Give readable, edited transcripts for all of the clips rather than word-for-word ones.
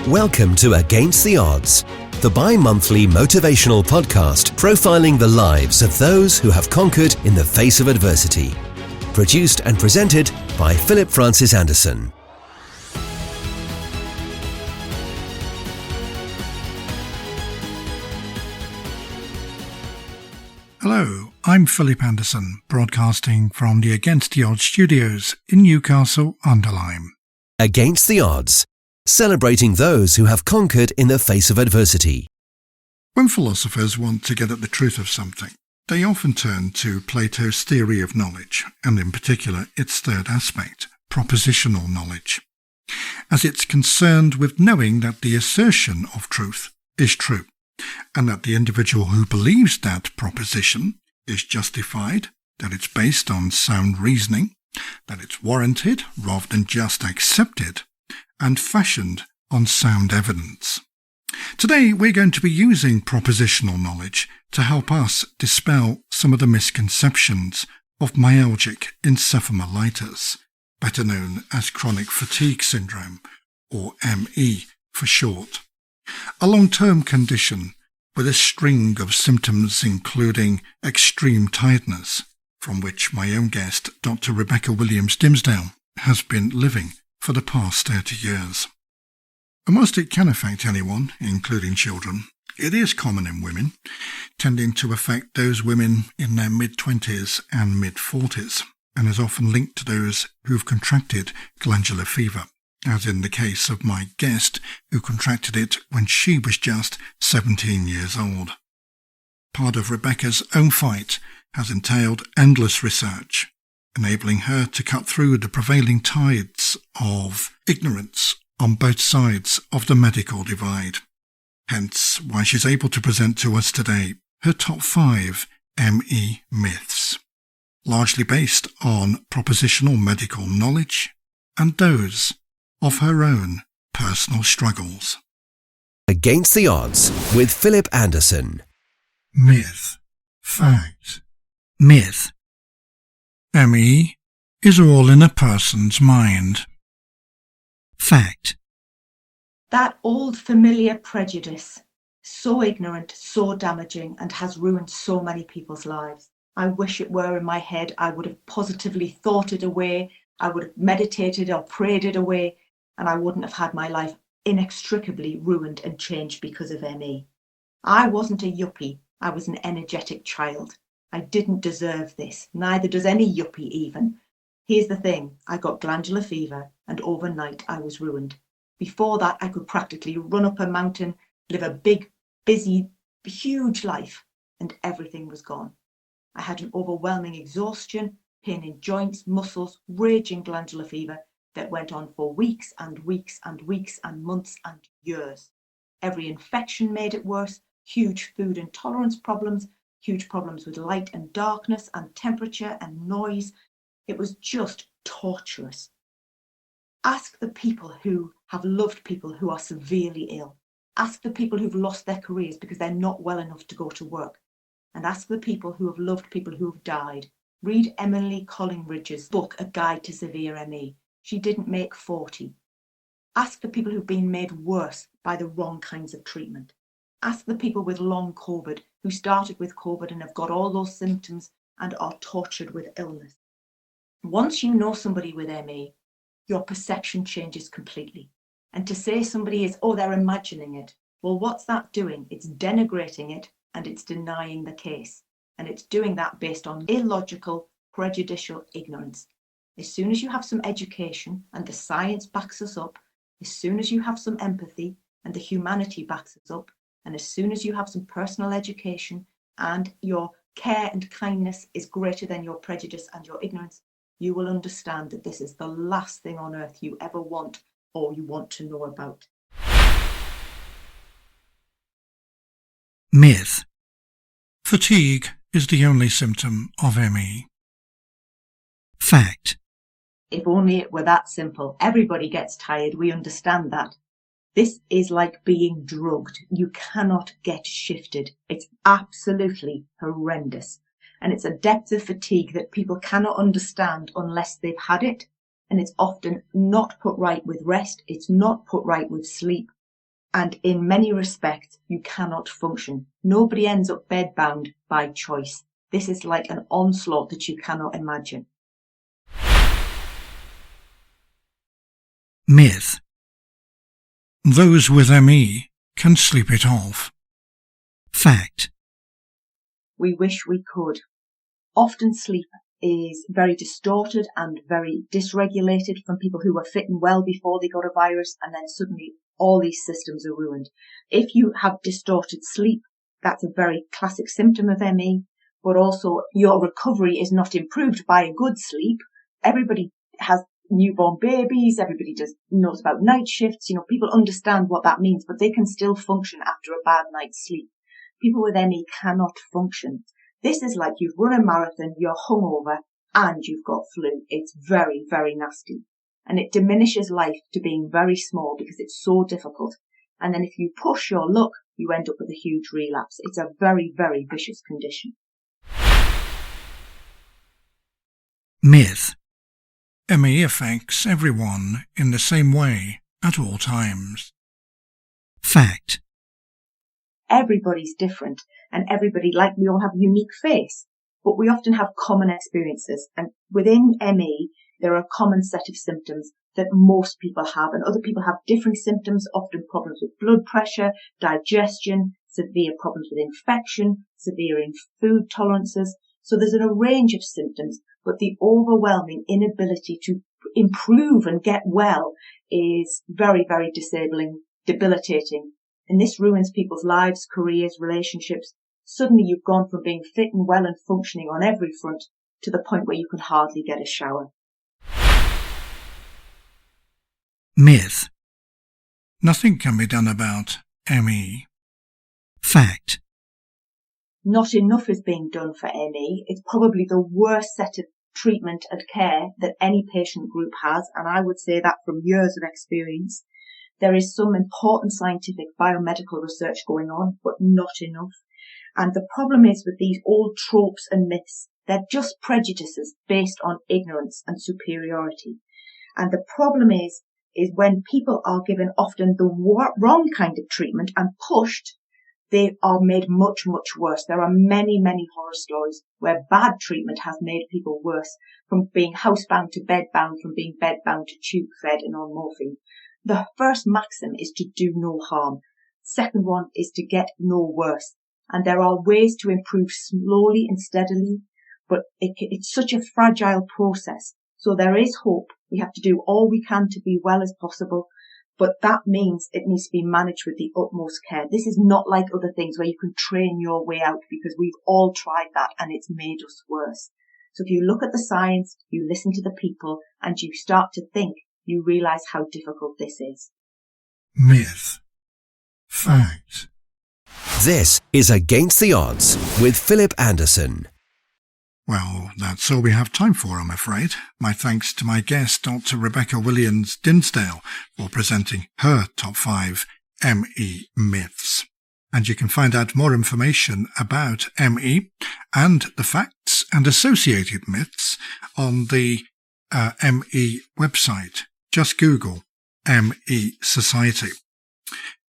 Welcome to Against the Odds, the bi-monthly motivational podcast profiling the lives of those who have conquered in the face of adversity. Produced and presented by Philip Francis Anderson. Hello, I'm Philip Anderson, broadcasting from the Against the Odds studios in Newcastle-under-Lyme. Against the Odds, celebrating those who have conquered in the face of adversity. When philosophers want to get at the truth of something, they often turn to Plato's theory of knowledge, and in particular its third aspect, propositional knowledge, as it's concerned with knowing that the assertion of truth is true, and that the individual who believes that proposition is justified, that it's based on sound reasoning, that it's warranted rather than just accepted, and fashioned on sound evidence. Today we're going to be using propositional knowledge to help us dispel some of the misconceptions of myalgic encephalomyelitis, better known as chronic fatigue syndrome, or ME for short. A long-term condition with a string of symptoms including extreme tiredness, from which my own guest, Dr. Rebecca Williams-Dimsdale, has been living for the past 30 years. And whilst it can affect anyone, including children, it is common in women, tending to affect those women in their mid-20s and mid-40s, and is often linked to those who've contracted glandular fever, as in the case of my guest who contracted it when she was just 17 years old. Part of Rebecca's own fight has entailed endless research, enabling her to cut through the prevailing tides of ignorance on both sides of the medical divide. Hence why she's able to present to us today her top 5 ME myths, largely based on propositional medical knowledge and those of her own personal struggles. Against the Odds with Philip Anderson. Myth. Fact. Myth. ME is all in a person's mind. Fact. That old familiar prejudice, so ignorant, so damaging, and has ruined so many people's lives. I wish it were in my head. I would have positively thought it away. I would have meditated or prayed it away, and I wouldn't have had my life inextricably ruined and changed because of ME. I wasn't a yuppie. I was an energetic child. I didn't deserve this. Neither does any yuppie even. Here's the thing. I got glandular fever, and overnight I was ruined. Before that, I could practically run up a mountain, live a big, busy, huge life, and everything was gone. I had an overwhelming exhaustion, pain in joints, muscles, raging glandular fever that went on for weeks and weeks and weeks and months and years. Every infection made it worse, huge food intolerance problems, huge problems with light and darkness and temperature and noise. It was just torturous. Ask the people who have loved people who are severely ill. Ask the people who've lost their careers because they're not well enough to go to work. And ask the people who have loved people who have died. Read Emily Collingridge's book, A Guide to Severe ME. She didn't make 40. Ask the people who've been made worse by the wrong kinds of treatment. Ask the people with long COVID who started with COVID and have got all those symptoms and are tortured with illness. Once you know somebody with ME, your perception changes completely. And to say somebody is, oh, they're imagining it. Well, what's that doing? It's denigrating it and it's denying the case. And it's doing that based on illogical, prejudicial ignorance. As soon as you have some education and the science backs us up, as soon as you have some empathy and the humanity backs us up, and as soon as you have some personal education and your care and kindness is greater than your prejudice and your ignorance, you will understand that this is the last thing on earth you ever want or you want to know about. Myth. Fatigue is the only symptom of ME. Fact. If only it were that simple. Everybody gets tired, we understand that. This is like being drugged. You cannot get shifted. It's absolutely horrendous. And it's a depth of fatigue that people cannot understand unless they've had it. And it's often not put right with rest. It's not put right with sleep. And in many respects, you cannot function. Nobody ends up bedbound by choice. This is like an onslaught that you cannot imagine. Myth. Those with ME can sleep it off. Fact. We wish we could. Often sleep is very distorted and very dysregulated from people who were fit and well before they got a virus, and then suddenly all these systems are ruined. If you have distorted sleep, that's a very classic symptom of ME, but also your recovery is not improved by a good sleep. Everybody has newborn babies, everybody knows about night shifts, people understand what that means, but they can still function after a bad night's sleep. People with ME cannot function. This is like you've run a marathon, you're hungover, and you've got flu. It's very, very nasty. And it diminishes life to being very small because it's so difficult. And then if you push your luck, you end up with a huge relapse. It's a very, very vicious condition. Myth. ME affects everyone in the same way at all times. Fact. Everybody's different, and everybody, like we all have a unique face, but we often have common experiences. And within ME, there are a common set of symptoms that most people have, and other people have different symptoms, often problems with blood pressure, digestion, severe problems with infection, severe food tolerances. So there's a range of symptoms, but the overwhelming inability to improve and get well is very, very disabling, debilitating. And this ruins people's lives, careers, relationships. Suddenly you've gone from being fit and well and functioning on every front to the point where you can hardly get a shower. Myth. Nothing can be done about ME. Fact. Not enough is being done for ME. It's probably the worst set of treatment and care that any patient group has, and I would say that from years of experience. There is some important scientific biomedical research going on, but not enough. And the problem is with these old tropes and myths, they're just prejudices based on ignorance and superiority. And the problem is when people are given often the wrong kind of treatment and pushed, they are made much, much worse. There are many, many horror stories where bad treatment has made people worse, from being housebound to bedbound, from being bedbound to tube fed and on morphine. The first maxim is to do no harm. Second one is to get no worse. And there are ways to improve slowly and steadily, but it's such a fragile process. So there is hope. We have to do all we can to be well as possible, but that means it needs to be managed with the utmost care. This is not like other things where you can train your way out, because we've all tried that and it's made us worse. So if you look at the science, you listen to the people, and you start to think, you realize how difficult this is. Myth. Fact. This is Against the Odds with Philip Anderson. Well, that's all we have time for, I'm afraid. My thanks to my guest, Dr. Rebecca Williams-Dinsdale, for presenting her top 5 ME myths. And you can find out more information about ME and the facts and associated myths on the ME website. Just Google ME Society.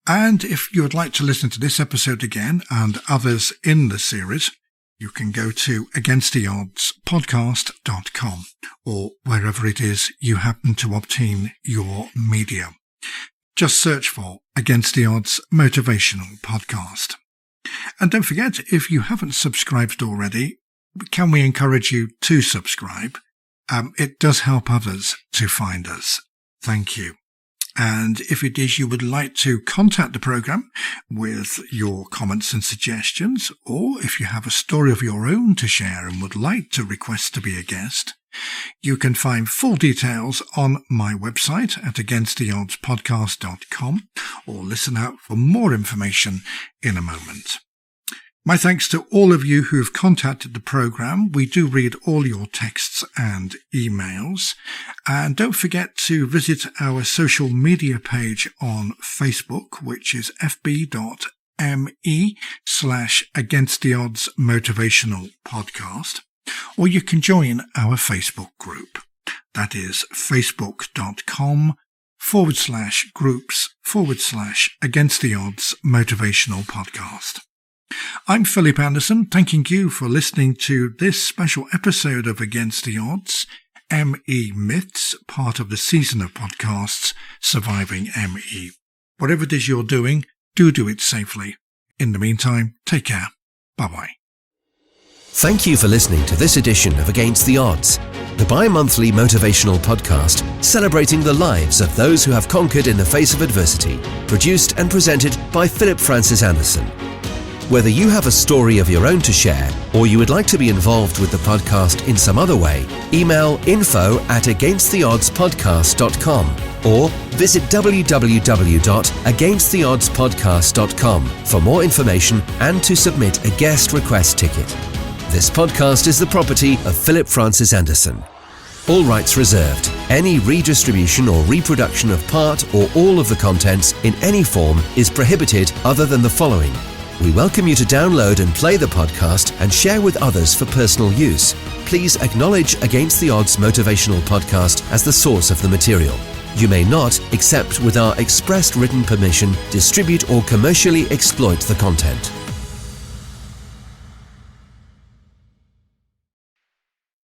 And if you would like to listen to this episode again and others in the series, you can go to againsttheoddspodcast.com or wherever it is you happen to obtain your media. Just search for Against the Odds Motivational Podcast. And don't forget, if you haven't subscribed already, can we encourage you to subscribe? It does help others to find us. Thank you. And if it is you would like to contact the program with your comments and suggestions, or if you have a story of your own to share and would like to request to be a guest, you can find full details on my website at againsttheoddspodcast.com, or listen out for more information in a moment. My thanks to all of you who have contacted the program. We do read all your texts and emails. And don't forget to visit our social media page on Facebook, which is fb.me/againsttheodds motivational podcast. Or you can join our Facebook group. That is facebook.com/. /groups/Against the Odds Motivational Podcast. I'm Philip Anderson, thanking you for listening to this special episode of Against the Odds, ME Myths, part of the season of podcasts Surviving ME. Whatever it is you're doing, do it safely. In the meantime, take care. Bye-bye. Thank you for listening to this edition of Against the Odds, the bi-monthly motivational podcast celebrating the lives of those who have conquered in the face of adversity, produced and presented by Philip Francis Anderson. Whether you have a story of your own to share or you would like to be involved with the podcast in some other way, email info@againsttheoddspodcast.com or visit www.againsttheoddspodcast.com for more information and to submit a guest request ticket. This podcast is the property of Philip Francis Anderson. All rights reserved. Any redistribution or reproduction of part or all of the contents in any form is prohibited other than the following. We welcome you to download and play the podcast and share with others for personal use. Please acknowledge Against the Odds Motivational Podcast as the source of the material. You may not, except with our expressed written permission, distribute or commercially exploit the content.